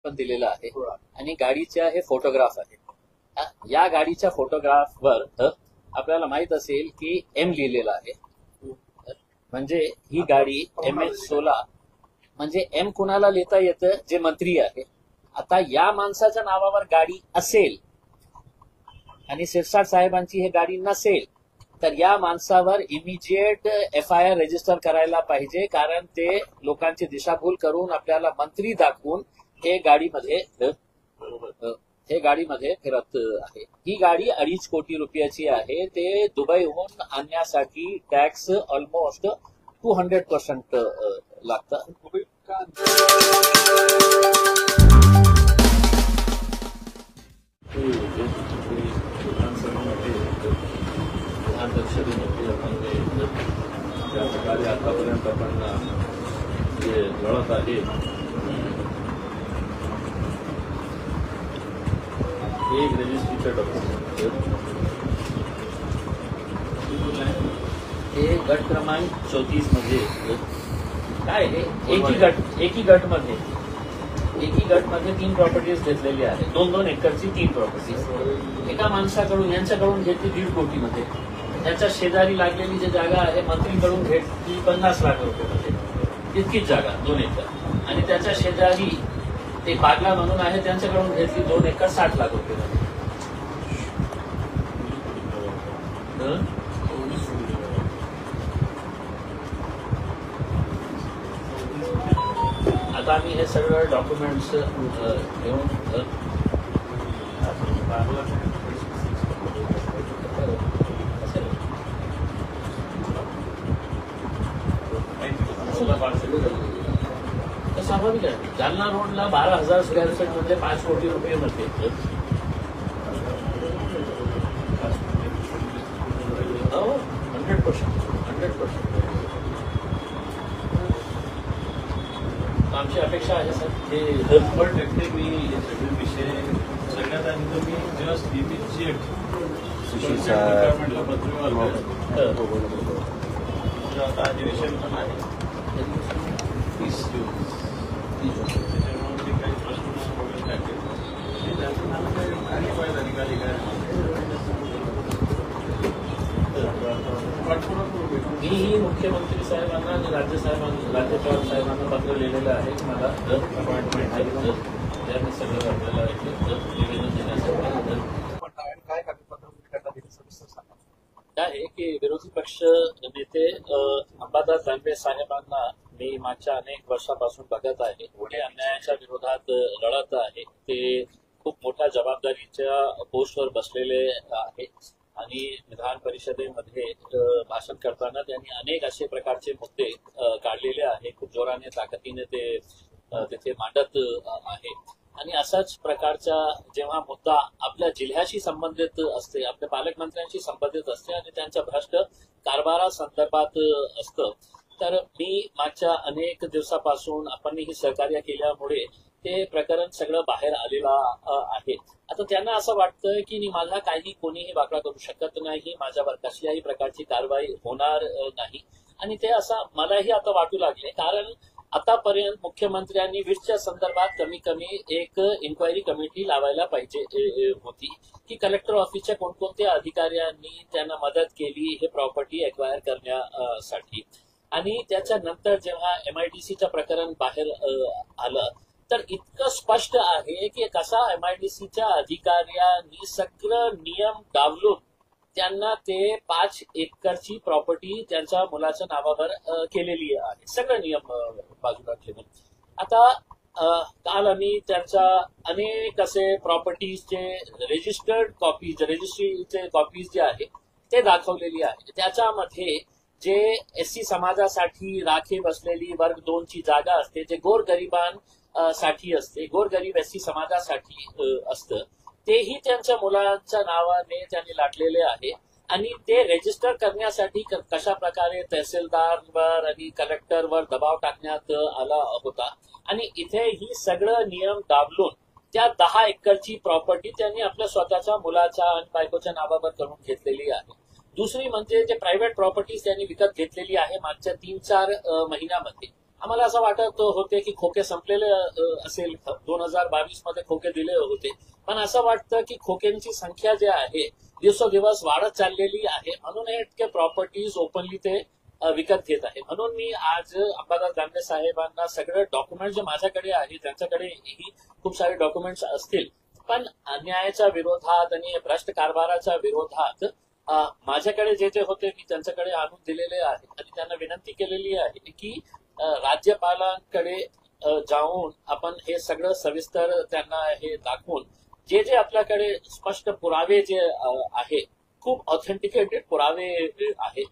पण दिलेलं आहे आणि गाडीच्या हे फोटोग्राफ आहे. या गाडीच्या फोटोग्राफवर आपल्याला माहित असेल की एम लिहिलेलं आहे. म्हणजे ही गाडी MH16 म्हणजे एम कुणाला लिहिता येतं, जे मंत्री आहे. आता या माणसाच्या नावावर गाडी असेल आणि शिरसाट साहेबांची ही गाडी नसेल तर या माणसावर इमिजिएट FIR रजिस्टर करायला पाहिजे, कारण ते लोकांची दिशाभूल करून आपल्याला मंत्री दाखवून हे गाडीमध्ये फिरत आहे. ही गाडी 2.5 कोटी रुपयाची आहे. ते दुबईहून आणण्यासाठी टॅक्स ऑलमोस्ट 200% लागतं. विधान परिषदेमध्ये आपण ज्या प्रकारे आतापर्यंत आपण जे लढत आहे एक रजिस्ट्रीचं डॉक्युमेंट हे गट क्रमांक 34 मध्ये काय आहे, एकी गटमध्ये 3 प्रॉपर्टीज घेतलेली आहे. 2-2 एकरची 3 प्रॉपर्टीज एका माणसाकडून यांच्याकडून घेतली 1.5 कोटीमध्ये. त्याच्या शेजारी लागलेली जी जागा आहे मंत्रीकडून घेतली 50 लाख रुपये, इतकीच जागा 2 एकर. आणि त्याच्या शेजारी ते बागला म्हणून आहे, त्यांच्याकडून घेतली 2 एकर 60 लाख रुपये. आता आम्ही हे सगळं डॉक्युमेंट्स घेऊन स्वाभाविक आहे. जालना रोडला 12,000 स्क्वेअर फीट म्हणजे 5 कोटी रुपये मध्ये 100%. आमची अपेक्षा आहे सर की मी विषय सगळ्यात आधी तर मी जेव्हा स्थितीची डिपार्टमेंटला पत्र आता अधिवेशन पण आहे 30 जून. त्याच्यामुळे ते काही प्रश्न वगैरे अधिकारी मीही मुख्यमंत्री साहेबांना आणि राज्यपाल साहेबांना पत्र लिहिलेलं आहे की मला अपॉइंटमेंट त्यांनी सगळं आपल्याला निवेदन देण्यासाठी. काय आहे की विरोधी पक्ष नेते अंबादास दानवे साहेबांना मी मागच्या अनेक वर्षापासून बघत आहे. पुढे अन्यायाच्या विरोधात लढत आहे. ते खूप मोठ्या जबाबदारीच्या पोस्टवर बसलेले आहे आणि विधान परिषदेमध्ये भाषण करताना त्यांनी अनेक असे प्रकारचे मुद्दे काढलेले आहे. खूप जोराने ताकदीने ते तिथे मांडत आहे. आणि असाच प्रकारचा जेव्हा मुद्दा आपल्या जिल्ह्याशी संबंधित असते, आपल्या पालकमंत्र्यांशी संबंधित असते आणि त्यांच्या भ्रष्ट कारभारासंदर्भात असतं, तर मी मागच्या अनेक दिवसापासून आपणही सहकार्य केल्यामुळे ते प्रकरण सगळं बाहेर आलेलं आहे. आता त्यांना असं वाटतं की माझा काही कोणीही वाकडा करू शकत नाही, माझ्यावर कसल्याही प्रकारची कारवाई होणार नाही. आणि ते असं मलाही आता वाटू लागले, कारण आतापर्यंत मुख्यमंत्र्यांनी वीजच्या संदर्भात कमी कमी एक इन्क्वायरी कमिटी लावायला पाहिजे होती की कलेक्टर ऑफिसच्या कोणकोणत्या अधिकाऱ्यांनी त्यांना मदत केली हे प्रॉपर्टी एक्वायर करण्यासाठी. आणि त्याच्यानंतर जेव्हा MIDCचं प्रकरण बाहेर आलं तर इतकं स्पष्ट आहे की कसा MIDCच्या अधिकाऱ्यांनी सगळं नियम डावलून त्यांना ते 5 एकरची प्रॉपर्टी त्यांच्या मुलाच्या नावावर केलेली आहे. सगळं नियम बाजूला ठेवून आता काल आम्ही त्यांच्या अनेक असे प्रॉपर्टीजचे रजिस्टर्ड कॉपीज, रजिस्ट्रीचे कॉपीज जे आहे ते दाखवलेली आहे. त्याच्यामध्ये जे SC समाजासाठी राखीव बसलेली वर्ग 2 ची जागा असते, जे गोरगरिबांसाठी असते, गोरगरीब SC समाजासाठी असतं, तेही त्यांच्या मुलांच्या नावाने त्यांनी लाटलेले आहे. आणि ते रजिस्टर करण्यासाठी कशा प्रकारे तहसीलदारवर आणि कलेक्टरवर दबाव टाकण्यात आला होता. आणि इथे ही सगळं नियम दाबलून त्या 10 एकरची प्रॉपर्टी त्यांनी आपल्या स्वतःच्या मुलाच्या आणि बायकोच्या नावावर करून घेतलेली आहे. दुसरी म्हणजे जे प्रायव्हेट प्रॉपर्टीज त्यांनी विकत घेतलेली आहे मागच्या 3-4 महिन्यामध्ये. आम्हाला असं वाटत होते की खोके संपलेले असेल, 2022 मध्ये खोके दिले होते, पण असं वाटतं की खोक्यांची संख्या जी आहे दिवसोदिवस वाढत चाललेली आहे, म्हणून हे इतके प्रॉपर्टीज ओपनली ते विकत घेत आहे. म्हणून मी आज अंबादास दानवे साहेबांना सगळे डॉक्युमेंट जे माझ्याकडे आहे, त्यांच्याकडेही खूप सारे डॉक्युमेंट्स असतील, पण अन्यायाच्या विरोधात आणि भ्रष्ट कारभाराच्या विरोधात माझ्याकडे जे जे होते मी त्यांच्याकडे आणून दिलेले आहे आणि त्यांना विनंती केलेली आहे की राज्यपालांकडे जाऊन आपण हे सगळं सविस्तर त्यांना हे दाखवून जे जे आपल्याकडे स्पष्ट पुरावे जे आहे, खूप ऑथेंटिकेटेड पुरावे आहेत,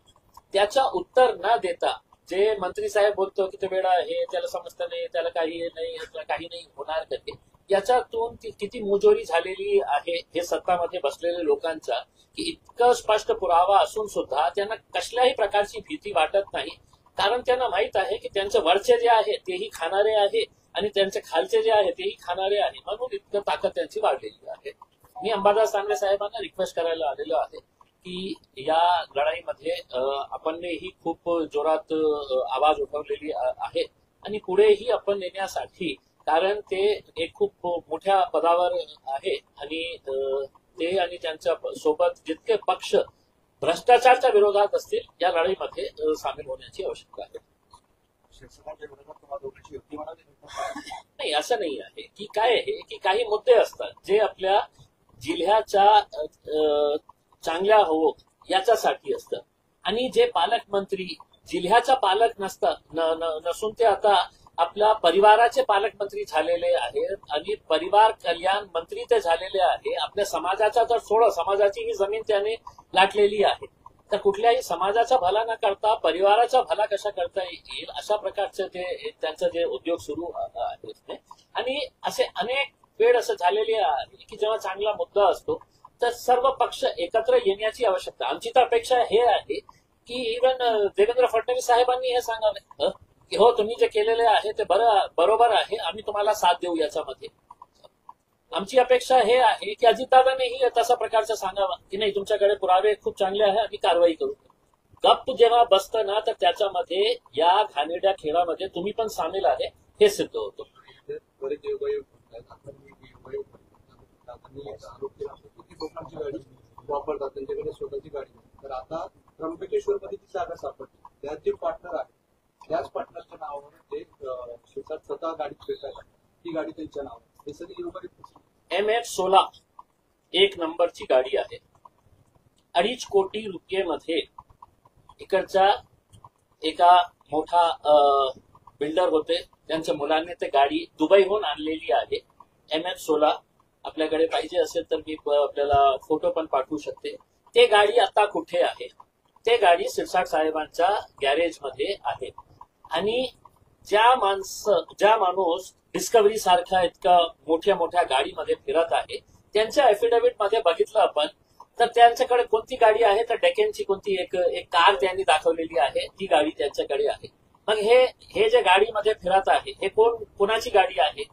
त्याचा उत्तर न देता जे मंत्री साहेब बोलतो की ते वेळा हे त्याला समजतं नाही, त्याला काही नाही होणार कधी, याच्यातून किती मुजोरी झालेली आहे हे सत्तामध्ये बसलेल्या लोकांचा, की इतकं स्पष्ट पुरावा असून सुद्धा त्यांना कसल्याही प्रकारची भीती वाटत नाही, कारण त्यांना माहित आहे की त्यांचे वरचे जे आहे तेही खाणारे आहे आणि त्यांचे खालचे जे आहे तेही खाणारे आहे, म्हणून इतकं ताकद त्यांची वाढलेली आहे. मी अंबादास दानवे साहेबांना रिक्वेस्ट करायला आलेलो आहे की या लढाईमध्ये आपणही खूप जोरात आवाज उठवलेली आहे आणि पुढेही आपण नेण्यासाठी, कारण ते एक खूप मोठ्या पदावर आहे आणि ते आणि त्यांच्या सोबत जितके पक्ष भ्रष्टाचाराच्या विरोधात असतील या लढाईमध्ये सामील होण्याची आवश्यकता आहे. नाही, असं नाही आहे की काय आहे की काही मुद्दे असतात जे आपल्या जिल्ह्याच्या चांगल्या हो याच्यासाठी असतं, आणि जे पालकमंत्री जिल्ह्याचा पालक नसतात नसून ते आता आपल्या परिवाराचे पालकमंत्री झालेले आहेत आणि परिवार कल्याण मंत्री ते झालेले आहे. आपल्या समाजाचा तर सोडा, समाजाची ही जमीन त्याने लाटलेली आहे, तर कुठल्याही समाजाचा भला न करता परिवाराचा भला कसा करता येईल अशा प्रकारचे ते त्यांचं जे उद्योग सुरू आहेत. आणि असे अनेक वेळ असं झालेले आहे की जेव्हा चांगला मुद्दा असतो तर सर्व पक्ष एकत्र येण्याची आवश्यकता. आमची तर अपेक्षा हे आहे की इव्हन देवेंद्र फडणवीस साहेबांनी हे सांगावे की हो, तुम्ही जे केलेले आहे ते बरोबर आहे, आम्ही तुम्हाला साथ देऊ याच्यामध्ये. आमची अपेक्षा हे आहे की अजितदादांनीही तसा प्रकारचं सांगावं की नाही, तुमच्याकडे पुरावे खूप चांगले आहे, आम्ही कारवाई करू. गप्प जेव्हा बसतं ना तर त्याच्यामध्ये या घाणेरड्या खेळामध्ये तुम्ही पण सामील आहे हे सिद्ध होतं. कोकणाची गाडी वापरतात, त्यांच्याकडे स्वतःची गाडी. तर आता त्र्यंबकेश्वरमध्ये ती जागा सापडली, त्यात जे पार्टनर आहे त्याच पार्टनरच्या नावावर ते स्वतः गाडी फिरतात, ती गाडी त्यांच्या नावावर. हे सगळी MH16 1 नंबरची गाडी आहे. 2.5 कोटी रुपयेमध्ये इकडचा एका मोठा बिल्डर होते, त्यांच्या मुलांनी ते गाडी दुबईहून आणलेली आहे. MH16 आपल्याकडे पाहिजे असेल तर मी आपल्याला फोटो पण पाठवू शकते. ते गाडी आता कुठे आहे? ते गाडी शिरसाट साहेबांच्या गॅरेजमध्ये आहे. आणि ज्या माणूस डिस्कव्हरी सारख्या इतका मोठ्या गाडीमध्ये फिरत आहे, त्यांच्या ऍफिडेव्हिट मध्ये बघितलं आपण तर त्यांच्याकडे कोणती गाडी आहे तर डेकेनची कोणती एक कार त्यांनी दाखवलेली आहे, ती गाडी त्यांच्याकडे आहे. मग हे जे गाडीमध्ये फिरत आहे हे कोणाची गाडी आहे?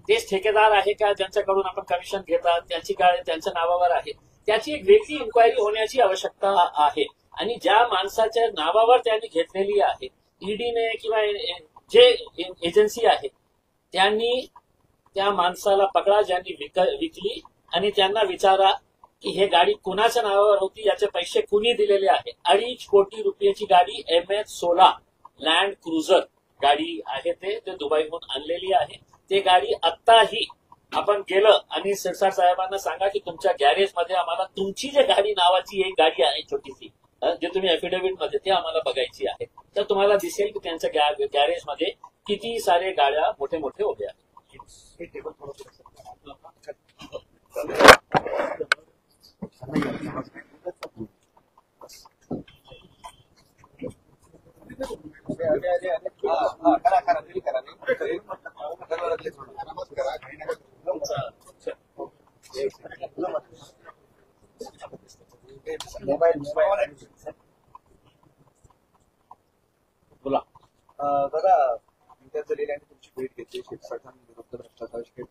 तेच ठेकेदार आहे का ज्यांच्याकडून आपण कमिशन घेतात, त्यांची गाडी त्यांच्या नावावर आहे? त्याची एक वेगळी इन्क्वायरी होण्याची आवश्यकता आहे. आणि ज्या माणसाच्या नावावर त्यांनी घेतलेली आहे, ईडीने किंवा जे एजन्सी आहे त्यांनी त्या माणसाला पकडा ज्यांनी विकली आणि त्यांना विचारा की हे गाडी कुणाच्या नावावर होती, याचे पैसे कुणी दिलेले आहे. 2.5 कोटी रुपयाची गाडी MH16 लँड क्रुझर गाडी आहे, ते दुबईहून आणलेली आहे. ते गाडी आत्ताही आपण गेलं आणि शिरसाट साहेबांना सांगा की तुमच्या गॅरेजमध्ये आम्हाला तुमची जे गाडी नावाची एक गाडी आहे छोटीशी, जे तुम्ही ऍफिडेव्हिट मध्ये, ते आम्हाला बघायची आहे. तर तुम्हाला दिसेल की त्यांच्या गॅरेजमध्ये किती सारे गाड्या मोठे उभे आहेत. बोला दादा, विद्या जलील यांनी तुमची भेट घेतली, शिरसाटांविरुद्ध भ्रष्टाचाराची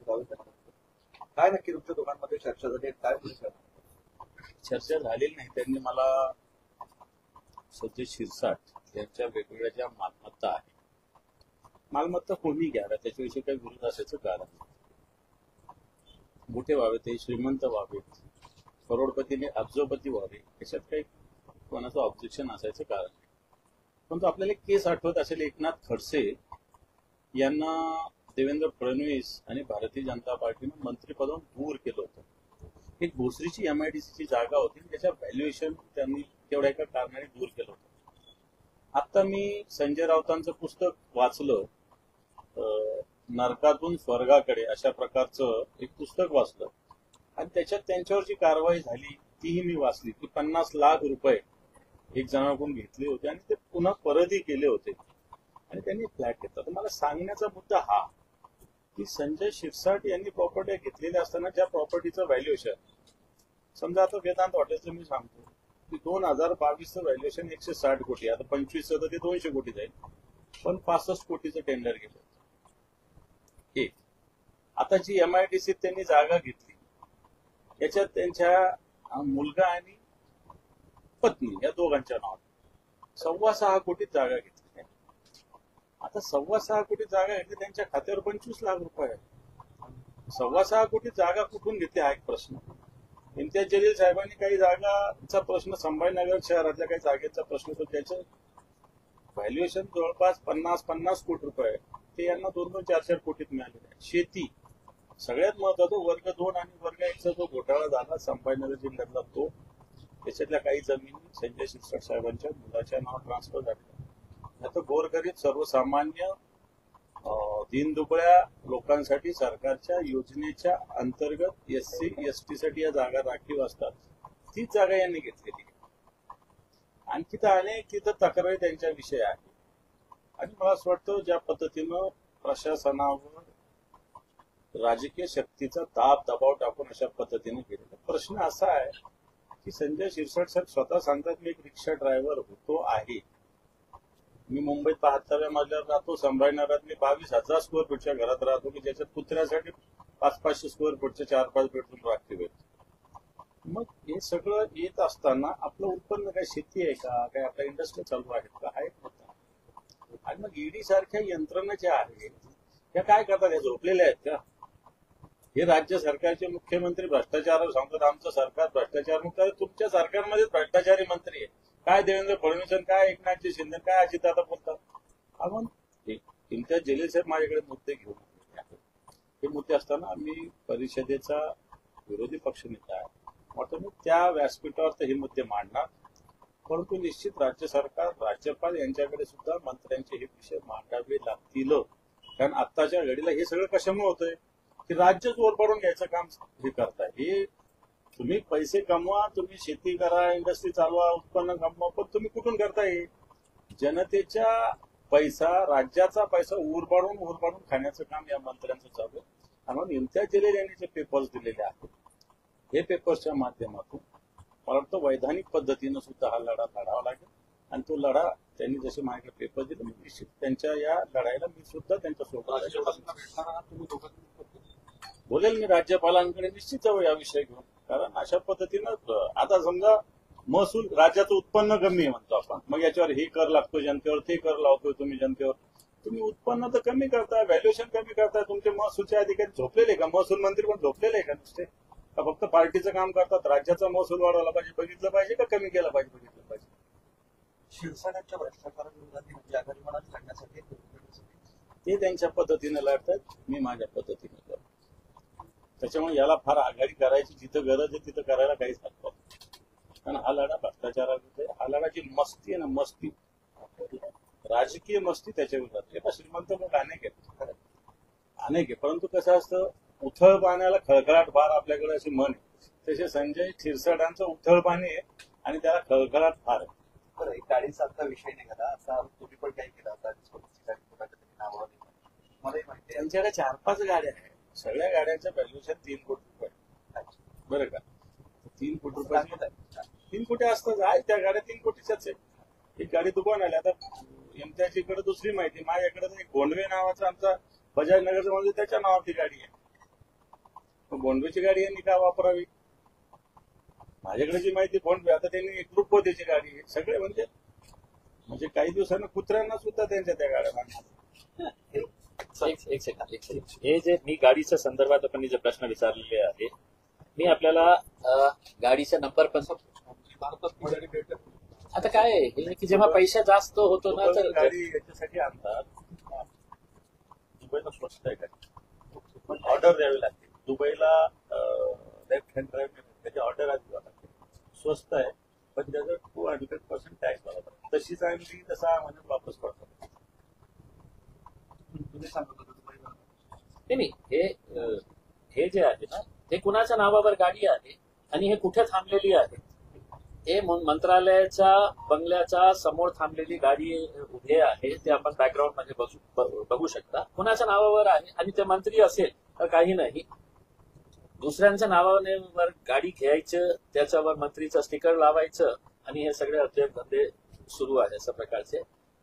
काय नक्की तुमच्या दोघांमध्ये चर्चा झाली, काय चर्चा झालेली नाही. त्यांनी मला सतीश शिरसाट यांच्या वेगवेगळ्या ज्या मालमत्ता आहेत मालमत्ता कोणी घ्याव्या त्याच्याविषयी काही विरोध असायचं कारण नाही. मोठे व्हावे ते श्रीमंत व्हावेत, करोडपतीने अब्जोपती व्हावे, याच्यात काही कोणाचं ऑब्जेक्शन असायचं कारण नाही. परंतु आपल्याला एक केस आठवत असेल, एकनाथ खडसे यांना देवेंद्र फडणवीस आणि भारतीय जनता पार्टीनं मंत्रिपदावरून दूर केलं होतं. एक भोसरीची MIDCची जागा होती, त्याच्या व्हॅल्युएशन त्यांनी तेवढ्या एका कारणाने दूर केलं होतं. आता मी संजय राऊतांचं पुस्तक वाचलं, नरकातून स्वर्गाकडे अशा प्रकारचं एक पुस्तक वाचलं आणि त्याच्यात त्यांच्यावर जी कारवाई झाली तीही मी वाचली की 50 लाख रुपये एक जणांकडून घेतले होते आणि ते पुन्हा परतही केले होते आणि त्यांनी फ्लॅट घेतला. तर मला सांगण्याचा मुद्दा हा की संजय शिरसाट यांनी प्रॉपर्टी घेतलेल्या असताना ज्या प्रॉपर्टीचं व्हॅल्युएशन, समजा आता वेदांत हॉटेलचं मी सांगतो की 2022चं व्हॅल्युएशन 160 कोटी, आता 25चं तर ते 200 कोटी जाईल, पण 65 कोटीचं टेंडर गेलं. एक आता जी MIDC त्यांनी जागा घेतली याच्यात त्यांच्या मुलगा आणि पत्नी या दोघांच्या नावात 6.25 कोटीत जागा घेतली. आता 6.25 कोटी जागा घेतली, त्यांच्या खात्यावर 25 लाख रुपये आहे. 6.25 कोटी जागा कुठून घेतली हा एक प्रश्न. इम्तियाज जलील साहेबांनी काही जागाचा प्रश्न, संभाजीनगर शहरातल्या काही जागेचा प्रश्न, तो त्याचं व्हॅल्युएशन जवळपास 50 कोटी रुपये, ते यांना 2-2, 4-4 कोटीत मिळालेले आहे. शेती सगळ्यात महत्वाचा वर्ग 2 आणि वर्ग 1चा जो घोटाळा झाला संभाजीनगर जिल्ह्यातला, तो त्याच्यातल्या काही जमिनी संजय शिरसाट साहेबांच्या मुलाच्या नावावर ट्रान्सफर झाल्या. आता गोरगरीब सर्वसामान्य दीनदुबळ्या लोकांसाठी सरकारच्या योजनेच्या अंतर्गत SC ST साठी या जागा राखीव असतात, तीच जागा यांनी घेतलेली. आणि तिथं अनेक तिथं तक्रारी त्यांच्या विषयी आहे आणि मला असं वाटतं ज्या पद्धतीनं प्रशासनावर राजकीय शक्तीचा दाब दबाव टाकून अशा पद्धतीने गेलेला. प्रश्न असा आहे की संजय शिरसाट साहेब स्वतः सांगतात मी एक रिक्षा ड्रायव्हर होतो आहे, मी मुंबईत 72व्या मजल्यावर राहतो, संभाजीनगरात मी 22,000 स्क्वेअर फूटच्या घरात राहतो की ज्याच्यात कुत्र्यासाठी 500-500 स्क्वेअर फूटचे 4-5 बेडरूम राखीव आहेत. मग हे सगळं येत असताना आपलं उत्पन्न काय शेती आहे का, काय आपल्या इंडस्ट्री चालू आहेत का, आहेत नव्हता. आणि मग ED सारख्या यंत्रणा ज्या आहेत त्या काय करतात, हे झोपलेल्या आहेत का? हे राज्य सरकारचे मुख्यमंत्री भ्रष्टाचारावर सांगतात आमचं सरकार भ्रष्टाचार मुक्त आहे. तुमच्या सरकारमध्येच भ्रष्टाचारी मंत्री आहे. काय देवेंद्र फडणवीस, काय एकनाथजी शिंदे, काय अजितदादा बोलतात. आपण इम्तियाज जलील साहेब माझ्याकडे मुद्दे घेऊन आले आहेत. हे मुद्दे असताना मी परिषदेचा विरोधी पक्षनेता आहे, वाटतं मी त्या व्यासपीठावर तर हे मुद्दे मांडणार, परंतु निश्चित राज्य सरकार, राज्यपाल यांच्याकडे सुद्धा मंत्र्यांचे हे विषय मांडावे लागतील. कारण आत्ताच्या घडीला हे सगळं कशामुळे होतंय की राज्य जोर पडून घ्यायचं काम हे करताय. हे तुम्ही पैसे कमवा, तुम्ही शेती करा, इंडस्ट्री चालवा, उत्पन्न कमवा, पण तुम्ही कुठून करताय? जनतेच्या पैसा, राज्याचा पैसा उरबाडून खाण्याचं काम या मंत्र्यांचं चालू आहे. म्हणून इम्तियाज जलील यांनी जे पेपर्स दिलेले आहेत, हे पेपर्सच्या माध्यमातून मला वाटतं वैधानिक पद्धतीनं सुद्धा हा लढा लढावा लागेल. आणि तो लढा त्यांनी जसे माझ्याकडे पेपर दिले, मी निश्चित त्यांच्या या लढाईला मी सुद्धा त्यांच्यासोबत बोलेल. मी राज्यपालांकडे निश्चित जाऊ या विषय घेऊन. कारण अशा पद्धतीनं आता समजा महसूल, राज्याचं उत्पन्न कमी आहे म्हणतो आपण, मग याच्यावर हे कर लागतो जनतेवर, ते कर लावतोय तुम्ही जनतेवर. तुम्ही उत्पन्न तर कमी करताय, व्हॅल्युएशन कमी करताय, तुमचे महसूलचे अधिकारी झोपलेले का? महसूल मंत्री पण झोपलेले आहे का नुसते? का फक्त पार्टीचं काम करतात? राज्याचा महसूल वाढवला पाहिजे बघितलं पाहिजे का कमी केला पाहिजे बघितलं पाहिजे? शिवसेनेच्या भ्रष्टाचाराविरोधात आघाडी मनात काढण्यासाठी ते त्यांच्या पद्धतीने लढतात, मी माझ्या पद्धतीने लढतो. त्याच्यामुळे याला फार आघाडी करायची जिथं गरज आहे तिथं करायला काहीच हरकत नाही. कारण हा लढा भ्रष्टाचाराविरुद्ध आहे. हा लढा जी मस्ती आहे ना, मस्ती, राजकीय मस्ती त्याच्या विरोधात. एका श्रीमंत लोक अनेक आहे, परंतु कसं असतं, उथळ पाण्याला खळखळाट फार आपल्याकडे अशी म्हण आहे, तसे संजय शिरसाटांचं उथळ पाणी आहे आणि त्याला खळखळाट फार आहे. बरं, एक गाडीचा आता विषय निघाला, असा तुम्ही पण काही केला होता, नावावर मलाही माहिती आहे. त्यांच्याकडे 4-5 गाड्या आहेत, सगळ्या गाड्यांचं व्हॅल्युएशन 3 कोटी रुपये. बरं का? 3 कोटी रुपये, 3 कोटी असतात आहे त्या गाड्या, 3 कोटीच्याच आहे. एक गाडी दुकान आली. आता इम्तियाजीकडे दुसरी माहिती, माझ्याकडे एक गोंडवे नावाचा आमचा बजाज नगरचा म्हणजे त्याच्या नावाची गाडी आहे. गोंडवेची गाडी यांनी का वापरावी? माझ्याकडे जी माहिती गोंडवे, आता त्यांनी एक रुपवतीची गाडी आहे. सगळे म्हणजे काही दिवसांना कुत्र्यांना सुद्धा त्यांच्या त्या गाड्या बांधणार. एक सेकंड. हे जे मी गाडीच्या संदर्भात आपण जे प्रश्न विचारलेले आहे, मी आपल्याला गाडीचा नंबर पण भारतात गाडी भेटत आता काय आहे हे की जेव्हा पैसा जास्त होतो ना तर गाडी याच्यासाठी आणतात. दुबईला स्वस्त आहे गाडी, पण ऑर्डर द्यावी लागते. दुबईला लेफ्ट हँड ड्राईव्ह त्याची ऑर्डर आधी लागते. स्वस्त आहे पण त्याचं 200% टॅक्स बरोबर. तशीच आम्ही तसा म्हणजे वापस करतो. तुम्ही सांगत होता दुबईला. नाही हे जे आहे ना हे कुणाच्या नावावर गाडी आहे आणि हे कुठे थांबलेली आहे. हे मंत्रालयाच्या बंगल्याच्या समोर थांबलेली गाडी उभी आहे. ते आपण बॅकग्राऊंड मध्ये बघू शकता. कुणाच्या नावावर आहे आणि ते मंत्री असेल तर काही नाही. दुसऱ्यांच्या नावावर गाडी घ्यायचं, त्याच्यावर मंत्रीचं स्टिकर लावायचं आणि हे सगळे उद्योगधंदे सुरू आहे अशा प्रकारचे.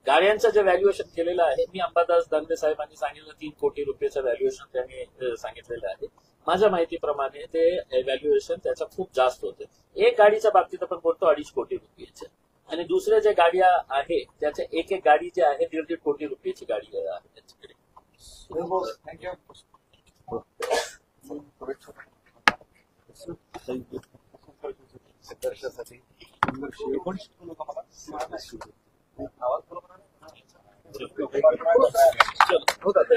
गाड्यांचं जे व्हॅल्युएशन केलेलं आहे, मी अंबादास दानवे साहेबांनी सांगितलं 3 कोटी रुपयाचं व्हॅल्युएशन त्यांनी सांगितलेलं आहे. माझ्या माहितीप्रमाणे ते व्हॅल्युएशन त्याचं खूप जास्त होते. एक गाडीच्या बाबतीत आपण बोलतो 2.5 कोटी रुपयाचे आणि दुसऱ्या ज्या गाड्या आहे त्याच्या एक गाडी जी आहे 1.5 कोटी रुपयाची गाडी आहे त्यांच्याकडे. थँक्यू. संघर्षासाठी एकोणीस लोक आवाज बरोबर चलो, होता ते.